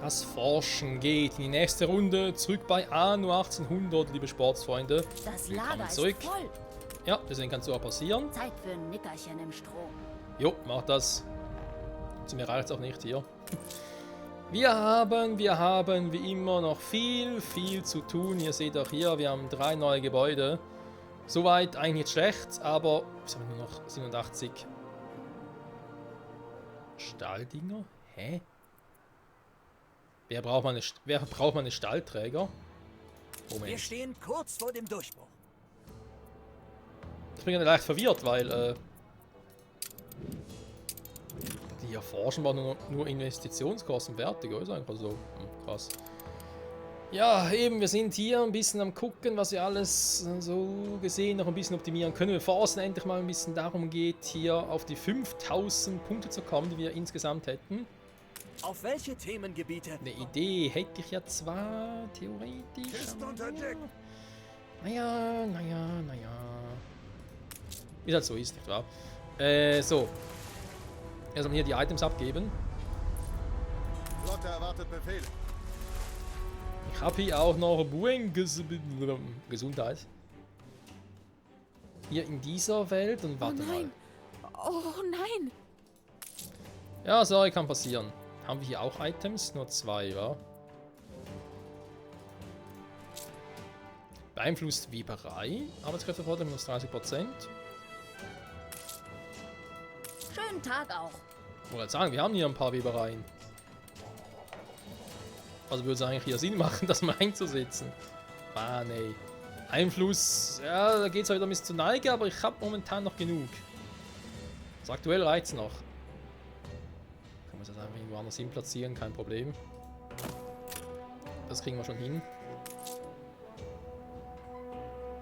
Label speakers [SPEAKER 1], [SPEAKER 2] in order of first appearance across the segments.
[SPEAKER 1] Das Forschen geht in die nächste Runde. Zurück bei Anno 1800, liebe Sportsfreunde.
[SPEAKER 2] Das
[SPEAKER 1] Willkommen
[SPEAKER 2] Lager
[SPEAKER 1] zurück.
[SPEAKER 2] ist voll.
[SPEAKER 1] Ja, deswegen kann es so auch passieren.
[SPEAKER 2] Zeit für ein Nickerchen im Strom.
[SPEAKER 1] Jo, mach das. Zu mir reicht es auch nicht hier. Wir haben wie immer noch viel zu tun. Ihr seht auch hier, wir haben 3 neue Gebäude. Soweit eigentlich nicht schlecht, aber was haben wir nur noch? 87 Stahldinger? Hä? Wer braucht man eine Stahlträger?
[SPEAKER 3] Wir
[SPEAKER 1] Moment.
[SPEAKER 3] stehen kurz vor dem Durchbruch.
[SPEAKER 1] Ich bin leicht verwirrt, weil die hier forschen war nur Investitionskosten fertig, oder? Ist einfach so. Krass. Ja, eben, wir sind hier ein bisschen am gucken, was wir alles so gesehen noch ein bisschen optimieren können, bevor es endlich mal ein bisschen darum geht, hier auf die 5000 Punkte zu kommen, die wir insgesamt hätten.
[SPEAKER 3] Auf welche Themengebiete?
[SPEAKER 1] Eine Idee hätte ich ja zwar theoretisch.
[SPEAKER 3] Kisten unter Deck.
[SPEAKER 1] Naja. Wie das so ist, nicht wahr? So. Erstmal hier die Items abgeben.
[SPEAKER 4] Flotte erwartet Befehl.
[SPEAKER 1] Ich habe hier auch noch Gesundheit. Hier in dieser Welt und warte mal.
[SPEAKER 2] Oh nein!
[SPEAKER 1] Ja, sorry, kann passieren. Haben wir hier auch Items? Nur 2, ja. Beeinflusst Weberei. Arbeitskräftevorteil minus 30%.
[SPEAKER 2] Schönen Tag auch.
[SPEAKER 1] Ich wollte sagen, wir haben hier ein paar Webereien. Also würde es eigentlich hier Sinn machen, das mal einzusetzen. Ah, nee. Einfluss, ja, da geht es wieder ein bisschen zur Neige, aber ich habe momentan noch genug. Also aktuell reicht es noch. Kann man das einfach irgendwo anders hin platzieren, kein Problem. Das kriegen wir schon hin.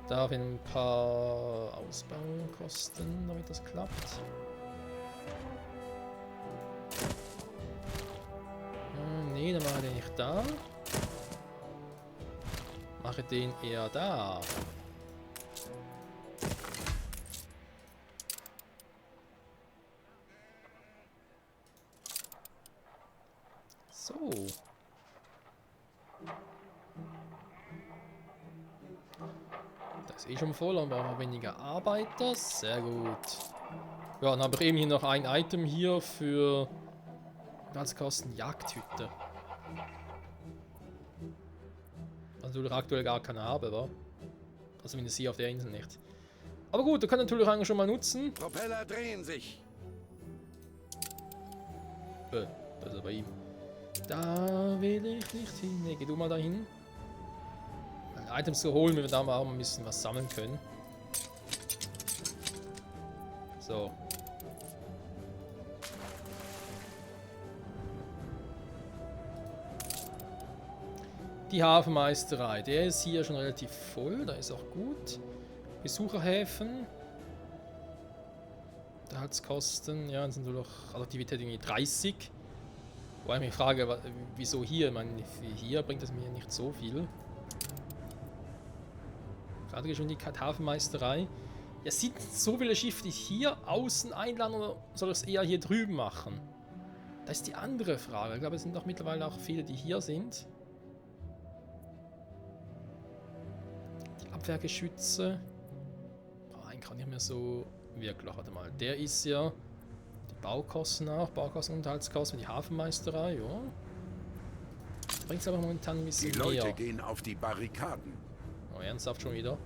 [SPEAKER 1] Da haben wir ein paar Ausbaukosten, damit das klappt. Nee, dann mache ich den nicht da. Mache den eher da. So. Das ist eh schon voll, dann brauchen wir weniger Arbeiter. Sehr gut. Ja, dann habe ich eben hier noch ein Item hier für als Kosten Jagdhütte. Also natürlich aktuell gar keine habe, wa? Also zumindest hier auf der Insel nicht. Aber gut, wir können natürlich eigentlich schon mal nutzen.
[SPEAKER 4] Propeller drehen sich.
[SPEAKER 1] Das ist bei ihm. Da will ich nicht hin. Nee, geh du mal dahin. Items zu holen, wenn wir da mal auch ein bisschen was sammeln können. So. Die Hafenmeisterei, der ist hier schon relativ voll, da ist auch gut. Besucherhäfen. Unterhaltskosten, ja, dann sind nur noch Attraktivität irgendwie 30. Wobei ich mich frage, wieso hier? Ich meine, hier bringt das mir nicht so viel. Geschwindigkeit, Hafenmeisterei. Ja, sind so viele Schiffe, die hier außen einladen, oder soll ich es eher hier drüben machen? Das ist die andere Frage. Ich glaube, es sind doch mittlerweile auch viele, die hier sind. Abwehrgeschütze. Oh, einen kann ich mir so wirklich. Warte mal, der ist ja die Baukosten auch, Baukosten, Unterhaltskosten, die Hafenmeisterei, ja. Bringt es aber momentan ein bisschen
[SPEAKER 4] Die Leute
[SPEAKER 1] mehr.
[SPEAKER 4] gehen auf die Barrikaden.
[SPEAKER 1] Oh, ernsthaft schon wieder.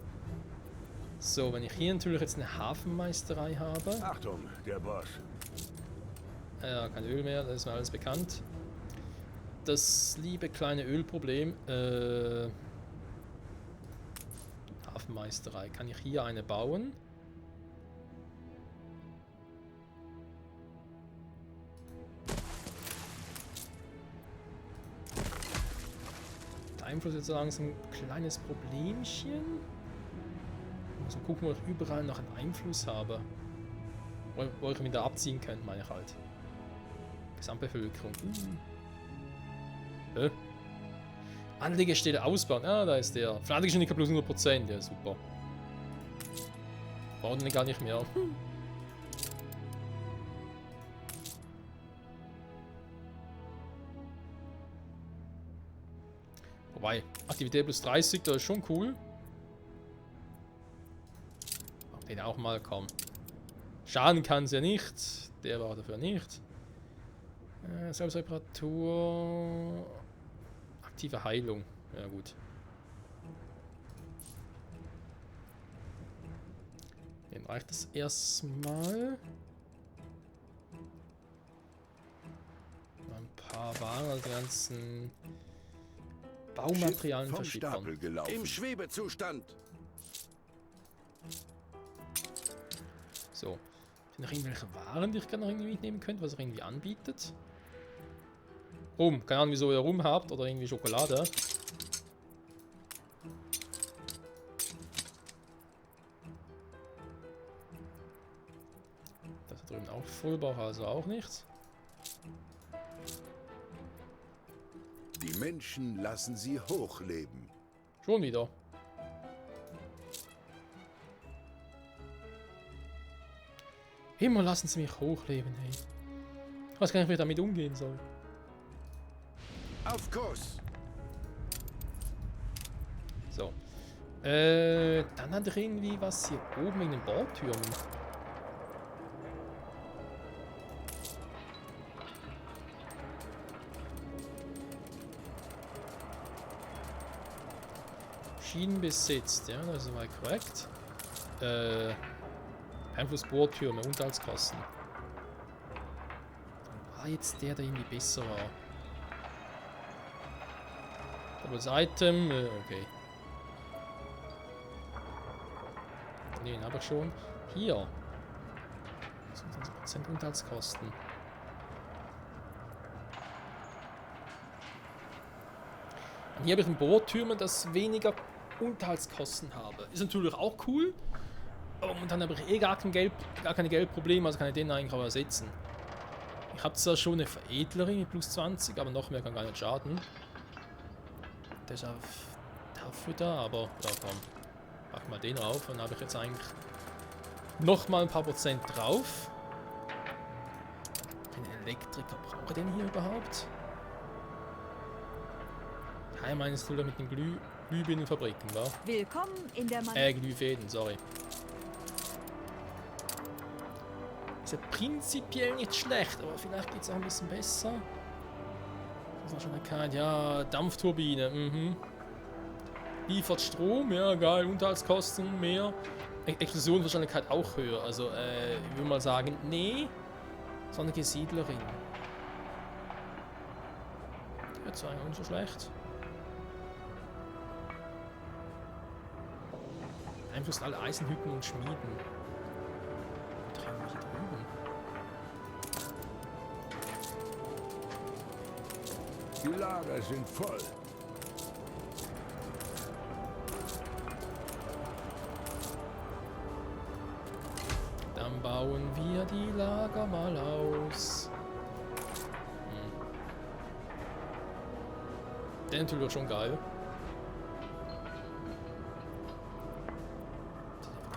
[SPEAKER 1] So, wenn ich hier natürlich jetzt eine Hafenmeisterei habe.
[SPEAKER 4] Achtung, der Boss.
[SPEAKER 1] Ja, kein Öl mehr, das ist mir alles bekannt. Das liebe kleine Ölproblem. Hafenmeisterei. Kann ich hier eine bauen? Der Einfluss ist so langsam ein kleines Problemchen. Ich muss mal gucken, wo ich überall noch einen Einfluss habe. Wo ich ihn wieder abziehen könnte, meine ich halt. Gesamtbevölkerung. Anlegestelle ausbauen. Ah, da ist der. Fladegeschwindigkeit plus 100%. Ja, super. Brauchen wir gar nicht mehr. Wobei, Aktivität plus 30, das ist schon cool. Mach den auch mal, komm. Schaden kann es ja nicht. Der war dafür nicht. Selbstreparatur. Aktive Heilung. Ja gut. Den reicht das erstmal. Ein paar Waren, also die ganzen Baumaterialien
[SPEAKER 4] Vom
[SPEAKER 1] verschieben.
[SPEAKER 4] Stapel gelaufen. Im Schwebezustand.
[SPEAKER 1] So. Sind noch irgendwelche Waren, die ich gerne noch irgendwie mitnehmen könnte, was er irgendwie anbietet? Rum. Keine Ahnung, wieso ihr Rum habt oder irgendwie Schokolade. Das da drüben auch vollbar, also auch nichts.
[SPEAKER 4] Die Menschen lassen sie hochleben.
[SPEAKER 1] Schon wieder. Immer lassen sie mich hochleben, hey. Ich weiß gar nicht, wie ich damit umgehen soll.
[SPEAKER 4] Auf Kurs.
[SPEAKER 1] So. Dann hat er irgendwie was hier oben in den Bordtürmen. Schienen besetzt, ja, das ist mal korrekt. Einflussbohrtürme, Unterhaltskosten. Dann war jetzt der irgendwie besser war. Doubles Item, okay. Ne, den habe ich schon. Hier. 20% Unterhaltskosten. Und hier habe ich einen Bohrtürme, das weniger Unterhaltskosten habe. Ist natürlich auch cool. Aber momentan habe ich eh gar keine Geldprobleme, also kann ich den eigentlich auch ersetzen. Ich habe zwar schon eine Veredlerin mit plus 20, aber noch mehr kann gar nicht schaden. Der ist dafür da, aber ja komm. Pack mal den auf, dann habe ich jetzt eigentlich nochmal ein paar Prozent drauf. Den Elektriker, brauche ich den hier überhaupt? Ja, ich meine, es tut er mit den Glühbirnenfabriken, wa?
[SPEAKER 2] Willkommen in der
[SPEAKER 1] Glühfäden, sorry. Ist ja prinzipiell nicht schlecht, aber vielleicht geht es auch ein bisschen besser. Wahrscheinlichkeit, ja, Dampfturbine, Liefert Strom, ja, geil, Unterhaltskosten mehr. Explosionswahrscheinlichkeit auch höher, also ich würde mal sagen, nee, sondern Gesiedlerin. Jetzt eigentlich nicht so schlecht. Beeinflusst alle Eisenhütten und Schmieden. Drehen wir hier drüben.
[SPEAKER 4] Die Lager sind voll.
[SPEAKER 1] Dann bauen wir die Lager mal aus. Der natürlich schon geil.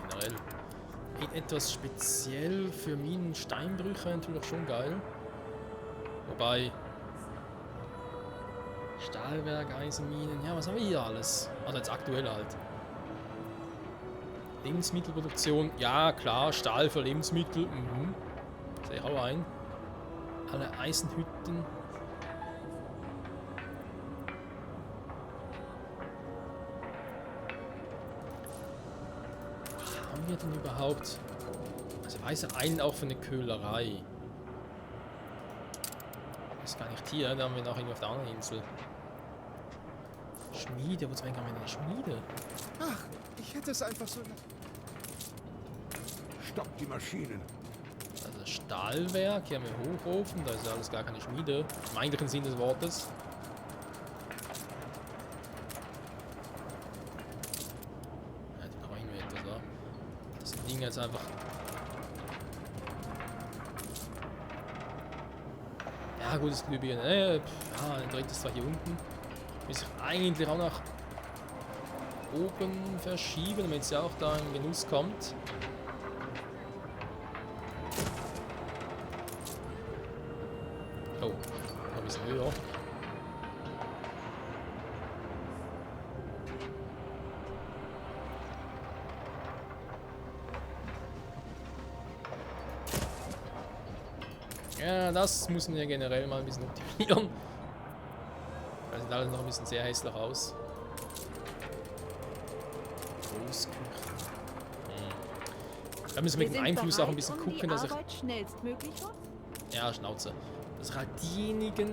[SPEAKER 1] Generell. Etwas speziell für Minensteinbrüche natürlich schon geil. Wobei Stahlwerk, Eisenminen, ja, was haben wir hier alles? Also jetzt aktuell halt. Lebensmittelproduktion, ja klar, Stahl für Lebensmittel, sehe ich auch ein. Alle Eisenhütten. Was haben wir denn überhaupt? Also weiße einen auch für eine Köhlerei. Ist gar nicht hier, da haben wir noch irgendwo auf der anderen Insel. Schmiede, wozu haben wir eine Schmiede?
[SPEAKER 4] Ach, ich hätte es einfach so... Stopp die Maschinen.
[SPEAKER 1] Also Stahlwerk, hier haben wir Hochofen, da ist ja alles gar keine Schmiede. Im eigentlichen Sinn des Wortes. Ja, die brauchen wir etwas, oder? Das Ding jetzt einfach... Ja gut, das Glühbirne. Ja, ein drittes war hier unten. Muss ich eigentlich auch nach oben verschieben, damit es ja auch da in Genuss kommt. Oh, noch ein bisschen höher. Ja, das müssen wir generell mal ein bisschen optimieren. Das sieht alles noch ein bisschen sehr hässlich aus. Großküche. Da müssen wir mit dem Einfluss auch ein bisschen gucken, dass ich...
[SPEAKER 5] schnellstmöglich wird?
[SPEAKER 1] Ja, Schnauze. Dass ich halt diejenigen...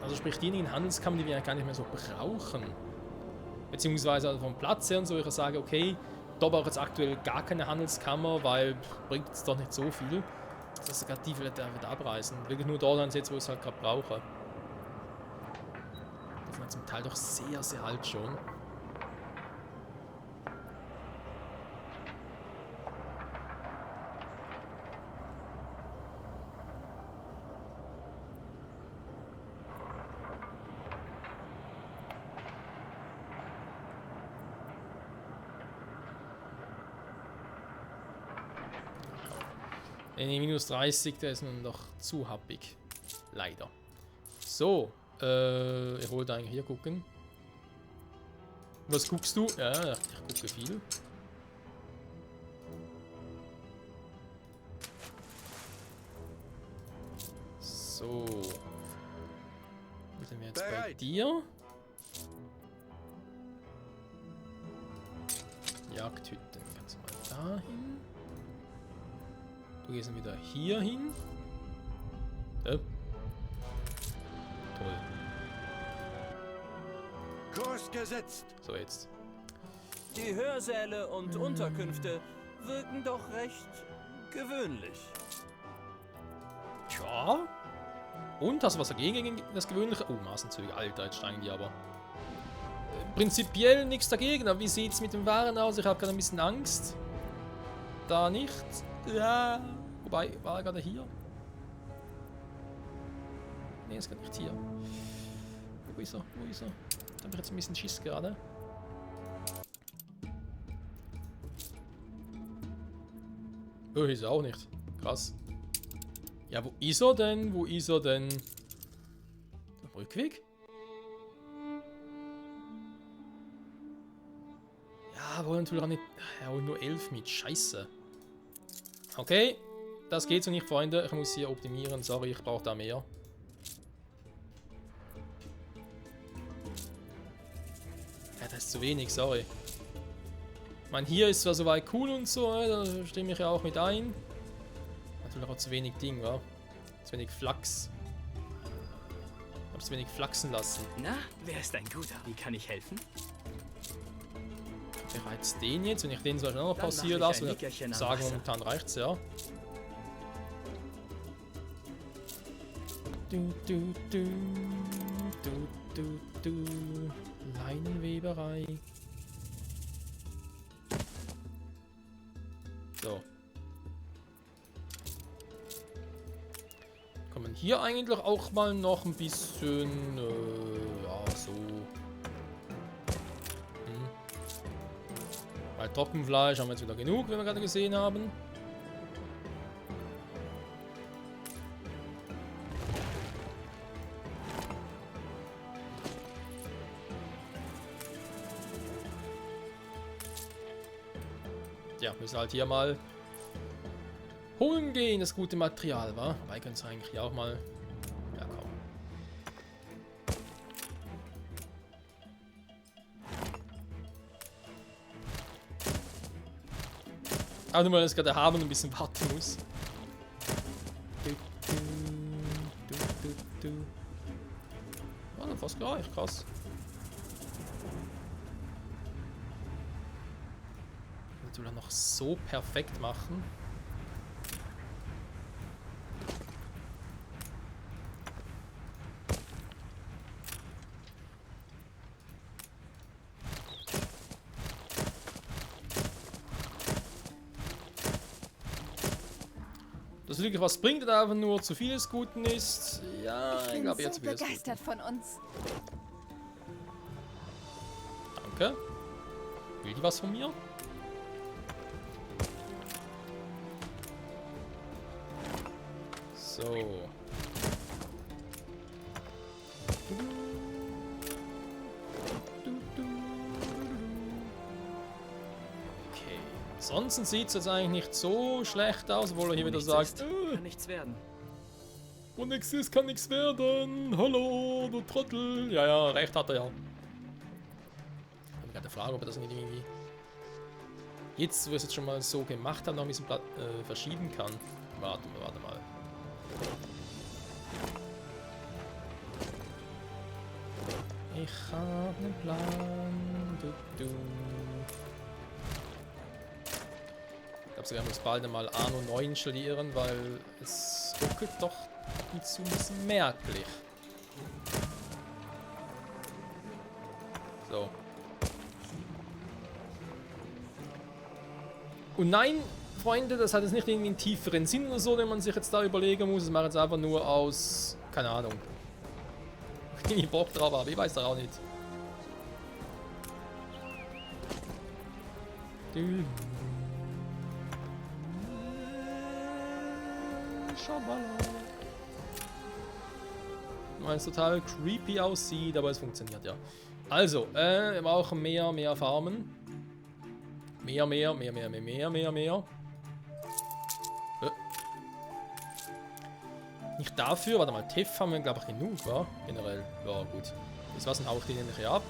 [SPEAKER 1] Also sprich diejenigen Handelskammern, die wir ja gar nicht mehr so brauchen. Beziehungsweise also vom Platz her und so, ich sage, okay, da brauche ich jetzt aktuell gar keine Handelskammer, weil bringt es doch nicht so viel. Dass gerade die wird abreißen. Wirklich nur da dann jetzt, wo ich es halt gerade brauche. Das sind zum Teil doch sehr, sehr alt schon. Nee, minus 30, der ist nun doch zu happig. Leider. So, ich wollte eigentlich hier gucken. Was guckst du? Ja, ich gucke viel. So. Wo sind wir jetzt bei dir? Jagdhütten. Kannst du mal dahin? Du gehst dann wieder hier hin. Toll.
[SPEAKER 3] Kurs gesetzt.
[SPEAKER 1] So, jetzt.
[SPEAKER 3] Die Hörsäle und Unterkünfte wirken doch recht gewöhnlich.
[SPEAKER 1] Tja. Und, hast du was dagegen gegen das Gewöhnliche? Oh, Maßenzüge. Alter, jetzt steigen die aber. Prinzipiell nichts dagegen, aber wie sieht es mit dem Waren aus? Ich habe gerade ein bisschen Angst. Da nicht. Ja. Wobei, war er gerade hier? Ne, ist gar nicht hier. Wo ist er? Wo ist er? Da habe ich jetzt ein bisschen Schiss gerade. Oh, ist er auch nicht. Krass. Ja, wo ist er denn? Wo ist er denn? Am Rückweg? Ja, wollen natürlich auch nicht. Ja, und nur 11 mit. Scheiße. Okay. Das geht so nicht, Freunde. Ich muss hier optimieren. Sorry, ich brauche da mehr. Ja, das ist zu wenig, sorry. Ich meine, hier ist zwar soweit cool und so, da stimme ich ja auch mit ein. Natürlich auch zu wenig Ding, wa? Zu wenig Flachs. Ich habe zu wenig flachsen lassen.
[SPEAKER 6] Na, wer ist ein Guter? Wie kann ich helfen?
[SPEAKER 1] Bereits den jetzt, wenn ich den so schnell noch
[SPEAKER 6] Dann
[SPEAKER 1] passieren
[SPEAKER 6] mach ich
[SPEAKER 1] lasse,
[SPEAKER 6] ein
[SPEAKER 1] oder
[SPEAKER 6] Nickerchen am
[SPEAKER 1] sagen
[SPEAKER 6] Wasser.
[SPEAKER 1] momentan reicht's ja. Leinenweberei. So. Kann man hier eigentlich auch mal noch ein bisschen, ja, so. Weil Trockenfleisch haben wir jetzt wieder genug, wie wir gerade gesehen haben. Ja, müssen halt hier mal holen gehen, das gute Material, wa? Dabei können es eigentlich auch mal. Ja, komm. Auch nur, weil es gerade haben und ein bisschen warten muss. Ja, dann fast gleich, krass. Natürlich noch so perfekt machen. Das wirklich was bringt, oder einfach nur zu viel des Guten ist. Ja, ich glaube jetzt wieder.
[SPEAKER 5] Begeistert von uns.
[SPEAKER 1] Danke. Will die was von mir? So. Okay. Ansonsten sieht es jetzt eigentlich nicht so schlecht aus, obwohl er hier wieder sagt,
[SPEAKER 6] Kann nichts werden.
[SPEAKER 1] Und nix ist, kann nichts werden. Hallo, du Trottel. Ja, ja, recht hat er ja. Ich habe gerade eine Frage, ob er das nicht irgendwie... Jetzt, wo er es jetzt schon mal so gemacht hat, noch ein bisschen verschieben kann. Warte mal. Ich habe einen Plan. Ich glaube sogar, ich muss bald einmal Anno 9 installieren, weil es ruckelt doch mit so ein bisschen merklich. So. Und nein, Freunde, das hat jetzt nicht irgendwie einen tieferen Sinn oder so, den man sich jetzt da überlegen muss. Das mache ich jetzt einfach nur aus, keine Ahnung, wenn ich Bock drauf habe. Ich weiß das auch nicht. Weil es total creepy aussieht, aber es funktioniert ja. Also, wir brauchen mehr Farmen. Mehr. Nicht dafür, warte mal, TEF haben wir glaube ich genug, wa? Generell, ja gut. Das was hau ich den nämlich ab.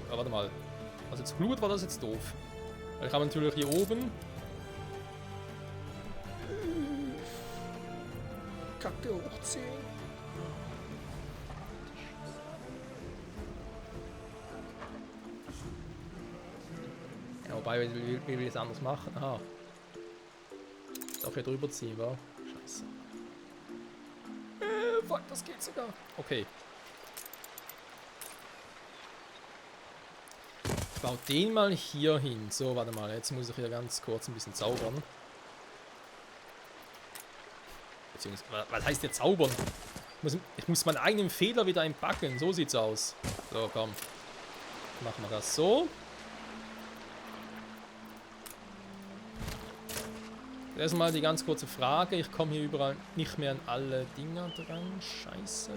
[SPEAKER 1] Warte mal. Also jetzt Blut war das jetzt doof. Weil ich habe natürlich hier oben. Kacke hochziehen. Ja, wobei, wie will ich es anders machen? Aha. Darf ich drüber ziehen, wa? Scheiße. Fuck, das geht sogar. Okay. Ich baue den mal hier hin. So, warte mal. Jetzt muss ich hier ganz kurz ein bisschen zaubern. Beziehungsweise, was heißt hier zaubern? Ich muss meinen eigenen Fehler wieder einpacken. So sieht's aus. So, komm. Machen wir das so. Erstmal die ganz kurze Frage. Ich komme hier überall nicht mehr an alle Dinger dran. Scheiße.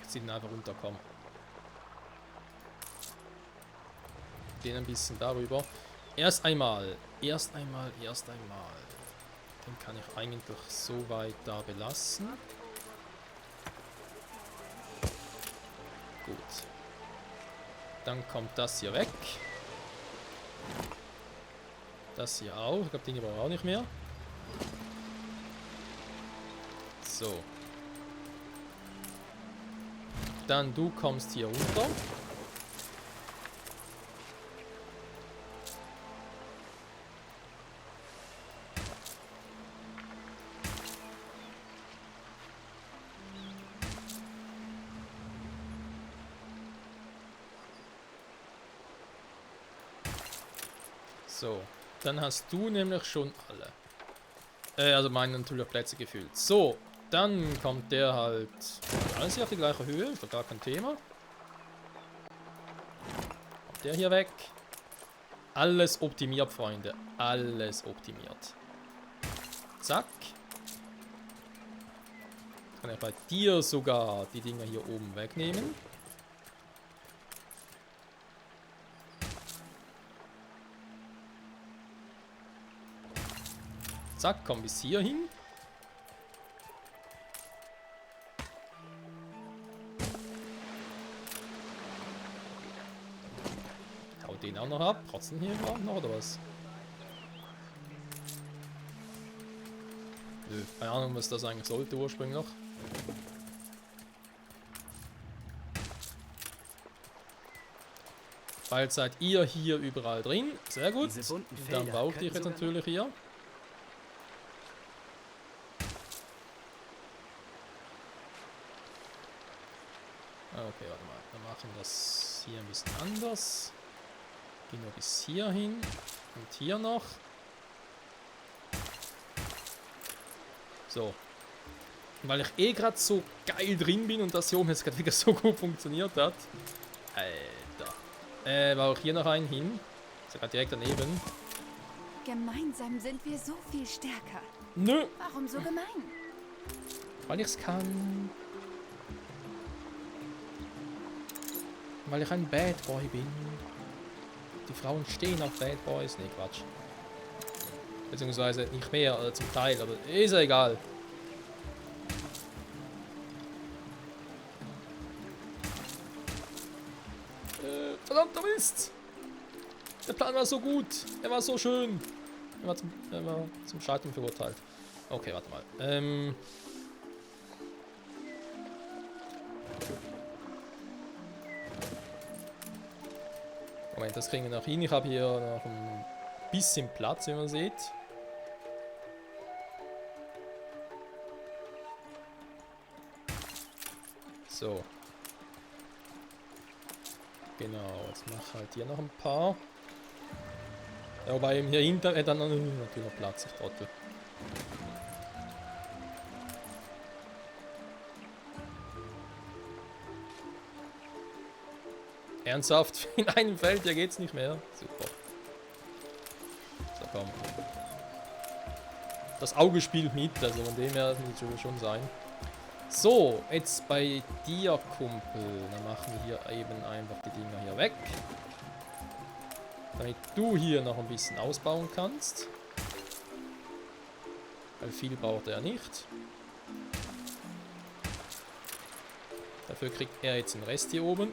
[SPEAKER 1] Ich zieh den einfach runter, komm. Den ein bisschen darüber. Erst einmal. Den kann ich eigentlich so weit da belassen. Gut. Dann kommt das hier weg. Das hier auch. Ich glaube, den hier brauchen wir auch nicht mehr. So. Dann du kommst hier runter. So, dann hast du nämlich schon alle. Also meine natürlich Plätze gefüllt. So, dann kommt der halt alles hier auf die gleiche Höhe, ist doch gar kein Thema. Kommt der hier weg. Alles optimiert, Freunde. Alles optimiert. Zack. Jetzt kann ich bei dir sogar die Dinger hier oben wegnehmen. Zack, komm bis hier hin. Hau den auch noch ab. Trotzdem hier überhaupt noch, oder was? Nö, keine Ahnung, was das eigentlich sollte ursprünglich noch. Bald seid ihr hier überall drin. Sehr gut. Dann braucht ihr jetzt natürlich hier. Okay, warte mal. Dann machen wir das hier ein bisschen anders. Gehen wir bis hier hin. Und hier noch. So. Und weil ich gerade so geil drin bin und das hier oben jetzt gerade wieder so gut funktioniert hat. Alter. War auch hier noch einen hin. Ist ja gerade direkt daneben.
[SPEAKER 5] Gemeinsam sind wir so viel stärker.
[SPEAKER 1] Nö.
[SPEAKER 5] Warum so gemein?
[SPEAKER 1] Weil ich es kann. Weil ich ein Bad Boy bin. Die Frauen stehen auf Bad Boys. Nee, Quatsch. Beziehungsweise nicht mehr, zum Teil, aber ist ja egal. Verdammter Mist! Der Plan war so gut. Er war so schön. Er war zum Scheitern verurteilt. Okay, warte mal. Moment, das kriegen wir noch hin. Ich habe hier noch ein bisschen Platz, wie man sieht. So. Genau, jetzt mach halt hier noch ein paar. Ja, wobei eben hier hinter dann natürlich noch Platz, ich Trottel. Ernsthaft? In einem Feld, hier geht's nicht mehr. Super. So, komm. Das Auge spielt mit, also von dem her muss es schon sein. So, jetzt bei dir, Kumpel. Dann machen wir hier eben einfach die Dinger hier weg. Damit du hier noch ein bisschen ausbauen kannst. Weil viel braucht er nicht. Dafür kriegt er jetzt den Rest hier oben.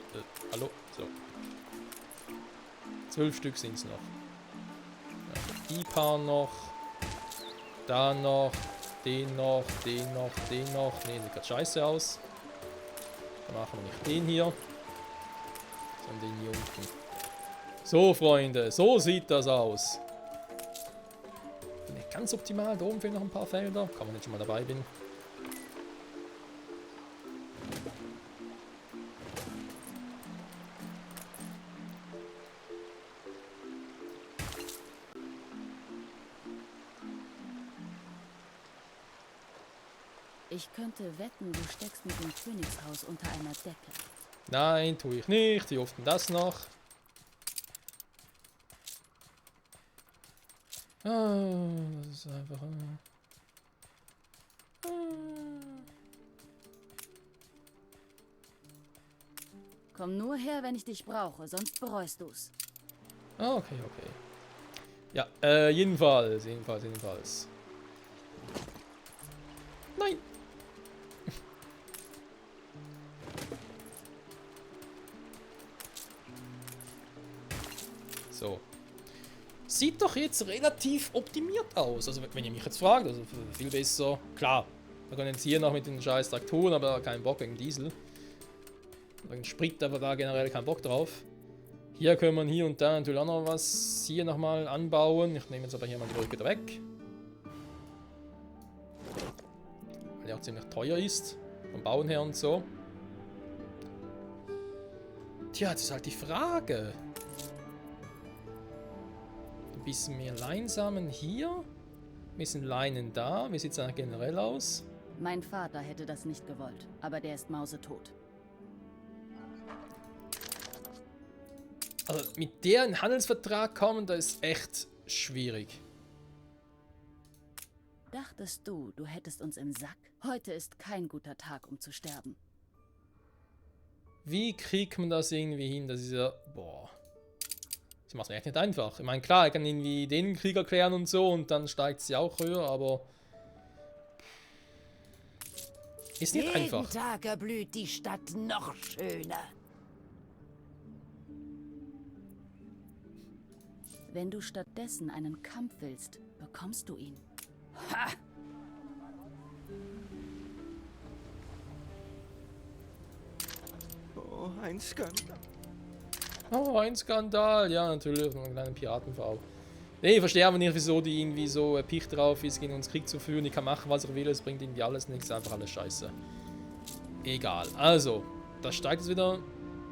[SPEAKER 1] Hallo? So. 12 Stück sind es noch. Also die paar noch. Da noch. Den noch. Den noch. Den noch. Ne, sieht gerade scheiße aus. Dann machen wir nicht den hier. Sondern den hier unten. So, Freunde. So sieht das aus. Nicht ganz optimal. Da oben fehlen noch ein paar Felder. Kann man jetzt schon mal dabei bin.
[SPEAKER 2] Ich könnte wetten, du steckst mit dem Königshaus unter einer Decke.
[SPEAKER 1] Nein, tue ich nicht. Wie oft denn das noch? Ah, das ist einfach...
[SPEAKER 2] Komm nur her, wenn ich dich brauche, sonst bereust du's.
[SPEAKER 1] Ah, okay, okay. Ja, jedenfalls. Nein! So. Sieht doch jetzt relativ optimiert aus. Also wenn ihr mich jetzt fragt, also viel besser. Klar, wir können jetzt hier noch mit den scheiß Traktoren, aber keinen Bock wegen Diesel. Wegen Sprit, aber da generell keinen Bock drauf. Hier können wir hier und da natürlich auch noch was hier nochmal anbauen. Ich nehme jetzt aber hier mal die Brücke da weg. Weil die auch ziemlich teuer ist. Vom Bauen her und so. Tja, das ist halt die Frage. Ein bisschen mehr Leinsamen hier. Ein bisschen Leinen da. Wie sieht es eigentlich generell aus?
[SPEAKER 2] Mein Vater hätte das nicht gewollt, aber der ist mausetot.
[SPEAKER 1] Also mit der in Handelsvertrag kommen, das ist echt schwierig.
[SPEAKER 2] Dachtest du, du hättest uns im Sack? Heute ist kein guter Tag, um zu sterben.
[SPEAKER 1] Wie kriegt man das irgendwie hin? Das ist ja... Boah. Das macht mir echt nicht einfach. Ich meine, klar, ich kann irgendwie den Krieg erklären und so und dann steigt sie auch höher, aber... Ist nicht einfach.
[SPEAKER 7] Jeden Tag erblüht die Stadt noch schöner.
[SPEAKER 2] Wenn du stattdessen einen Kampf willst, bekommst du ihn.
[SPEAKER 7] Ha!
[SPEAKER 3] Oh, ein Skandal.
[SPEAKER 1] Oh, ein Skandal. Ja, natürlich. Einen kleinen Piratenfrau. Nee, ich verstehe aber nicht, wieso die irgendwie so erpicht drauf ist, gegen uns Krieg zu führen. Ich kann machen, was ich will. Es bringt irgendwie alles nichts. Einfach alles scheiße. Egal. Also, das steigt jetzt wieder.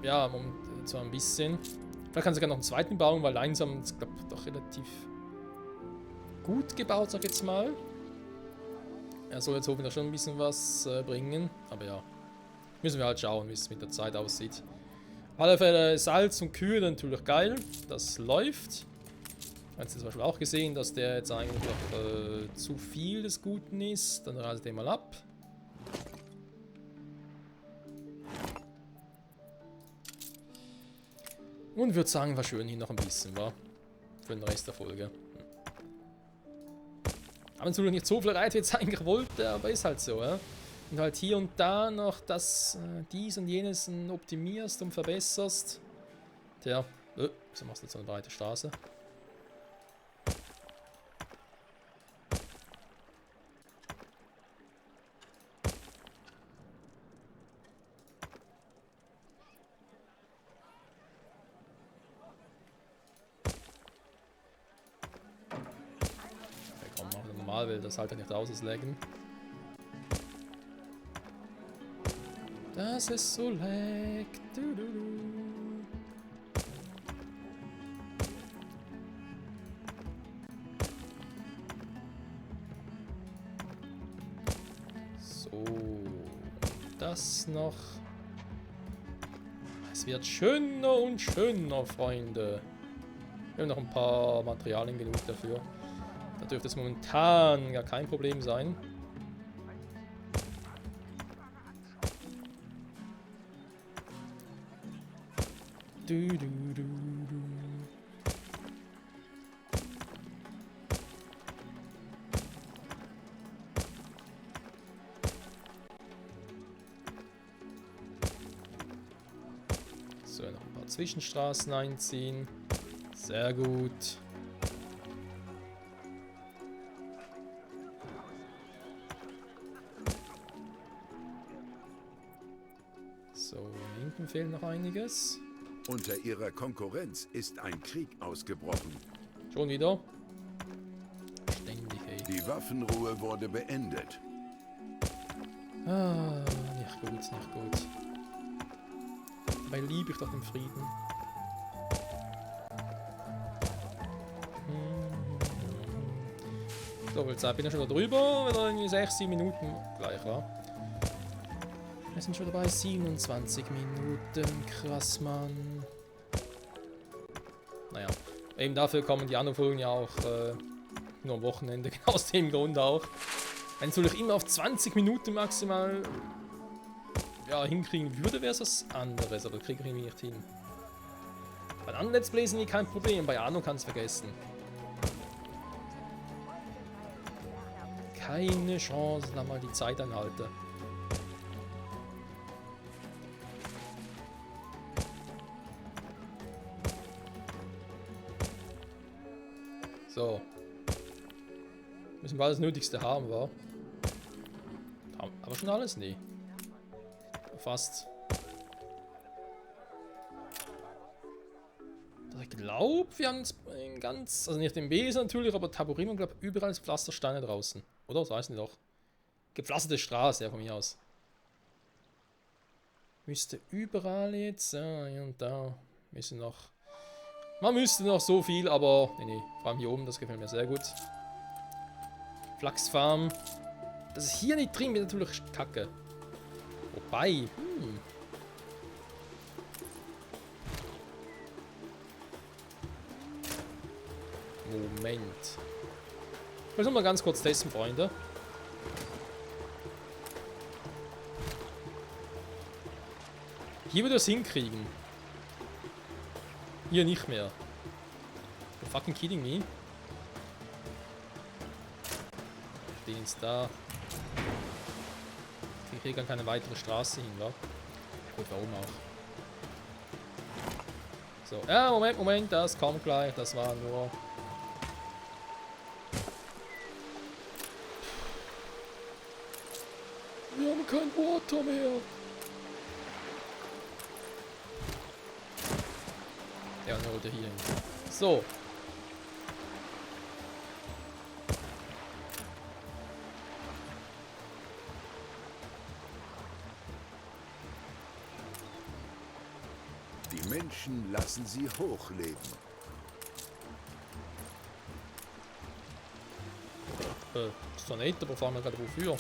[SPEAKER 1] Ja, zwar ein bisschen. Vielleicht kann sie sogar noch einen zweiten bauen, weil langsam ist, glaube ich, doch relativ gut gebaut, sag ich jetzt mal. Er soll jetzt hoffentlich schon ein bisschen was bringen. Aber ja, müssen wir halt schauen, wie es mit der Zeit aussieht. Auf alle Fälle Salz und Kühe natürlich geil. Das läuft. Hast du zum Beispiel auch gesehen, dass der jetzt eigentlich noch zu viel des Guten ist. Dann reißt den mal ab. Und würde sagen, war schön hier noch ein bisschen, war? Für den Rest der Folge. Aber natürlich nicht so viel erreicht, wie ich es eigentlich wollte, aber ist halt so, ja. Und halt hier und da noch das, dies und jenes optimierst und verbesserst. Tja, wieso machst du jetzt so eine breite Straße? Will das halt nicht auslegen. Das ist so leck. Du, du, du. So. Das noch. Es wird schöner und schöner, Freunde. Wir haben noch ein paar Materialien genug dafür. Da dürfte es momentan gar kein Problem sein. Du, du, du, du. So, noch ein paar Zwischenstraßen einziehen. Sehr gut. So, hinten fehlt noch einiges.
[SPEAKER 4] Unter ihrer Konkurrenz ist ein Krieg ausgebrochen.
[SPEAKER 1] Schon wieder? Ständig, ey.
[SPEAKER 4] Die Waffenruhe wurde beendet.
[SPEAKER 1] Ah, nicht gut, nicht gut. Dabei liebe ich doch den Frieden. So, viel Zeit bin ich schon da drüber. Wieder irgendwie 6-7 Minuten gleich, wa? Wir sind schon dabei, 27 Minuten. Krass, Mann. Naja, eben dafür kommen die anderen Folgen ja auch nur am Wochenende. Genau aus dem Grund auch. Wenn es natürlich immer auf 20 Minuten maximal ja, hinkriegen würde, wäre es was anderes. Aber das kriege ich irgendwie nicht hin. Bei anderen Let's Plays sind kein Problem. Bei Anno kann es vergessen. Keine Chance, da mal die Zeit anhalten. So. Müssen wir alles Nötigste haben, wa? Aber schon alles? Nee. Fast. Ich glaube, wir haben ganz, also nicht im Besen natürlich, aber Taburin und glaube überall ist Pflastersteine draußen. Oder? Das heißen die doch. Gepflasterte Straße, ja, von mir aus. Müsste überall jetzt, ja, hier und da. Müssen noch. Man müsste noch so viel, aber nee, vor allem hier oben, das gefällt mir sehr gut. Flachsfarm. Das ist hier nicht drin, wird natürlich kacke. Wobei, Moment. Ich will mal ganz kurz testen, Freunde. Hier würde es hinkriegen. Hier nicht mehr. You're fucking kidding me. Den ist da. Ich kriege gar keine weitere Straße hin, wa? Gut, warum auch? So, ja, Moment, das kommt gleich. Das war nur... Wir haben kein Water mehr. Ja, dann holt er hier hin. So.
[SPEAKER 4] Die Menschen lassen sie hochleben.
[SPEAKER 1] Ist doch nicht, aber fahren wir gerade wofür?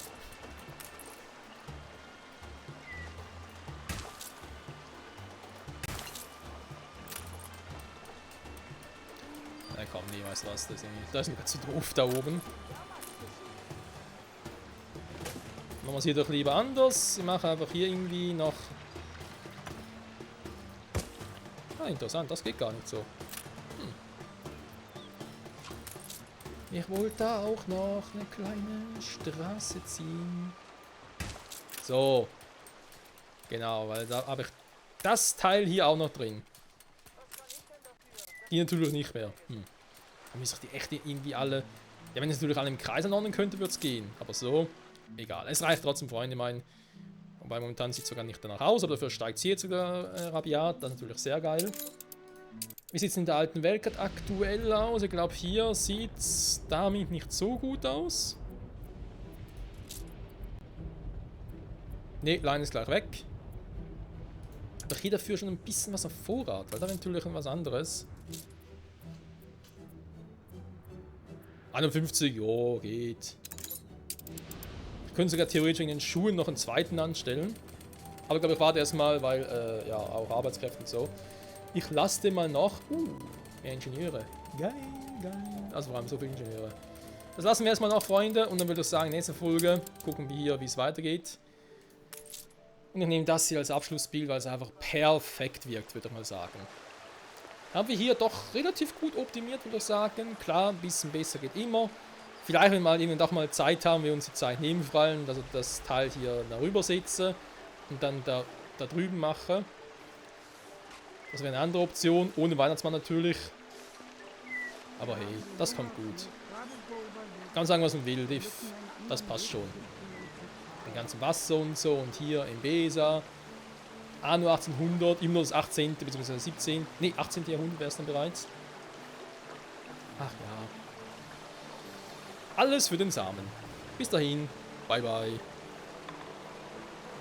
[SPEAKER 1] Na komm, nee, weißt du was, das ist mir zu doof da oben. Machen wir es hier doch lieber anders. Ich mache einfach hier irgendwie noch Ah, interessant, das geht gar nicht so. Ich wollte da auch noch eine kleine Straße ziehen. So. Genau, weil da habe ich das Teil hier auch noch drin. Die natürlich nicht mehr. Da müsste ich die echt irgendwie alle... Ja, wenn ich es natürlich alle im Kreis anordnen könnte, würde es gehen. Aber so, egal. Es reicht trotzdem, Freunde, mein. Wobei momentan sieht es sogar nicht danach aus, aber dafür steigt sie jetzt sogar rabiat. Das ist natürlich sehr geil. Wie sieht es in der alten Welt gerade aktuell aus? Ich glaube, hier sieht es damit nicht so gut aus. Ne, Line ist gleich weg. Aber hier dafür schon ein bisschen was auf Vorrat, weil da wäre natürlich was anderes. 51, jo, geht. Ich könnte sogar theoretisch in den Schuhen noch einen zweiten anstellen. Aber ich glaube, ich warte erstmal, weil, ja, auch Arbeitskräfte und so. Ich lasse den mal noch. Mehr Ingenieure. Geil, geil. Also, wir haben so viele Ingenieure. Das lassen wir erstmal noch, Freunde. Und dann würde ich sagen, nächste Folge gucken wir hier, wie es weitergeht. Und ich nehme das hier als Abschlussbild, weil es einfach perfekt wirkt, würde ich mal sagen. Haben wir hier doch relativ gut optimiert, würde ich sagen. Klar, ein bisschen besser geht immer. Vielleicht, wenn wir mal irgendwann doch mal Zeit haben, wir uns die Zeit nehmen, vor allem, dass ich das Teil hier darüber setze und dann da drüben mache. Das wäre eine andere Option, ohne Weihnachtsmann natürlich. Aber hey, das kommt gut. Kann sagen, was man will, das passt schon. Den ganzen Wasser und so und hier im Besa. Anno 1800, immer nur das 18. bzw. 17. Ne, 18. Jahrhundert wäre es dann bereits. Ach ja. Alles für den Samen. Bis dahin. Bye bye.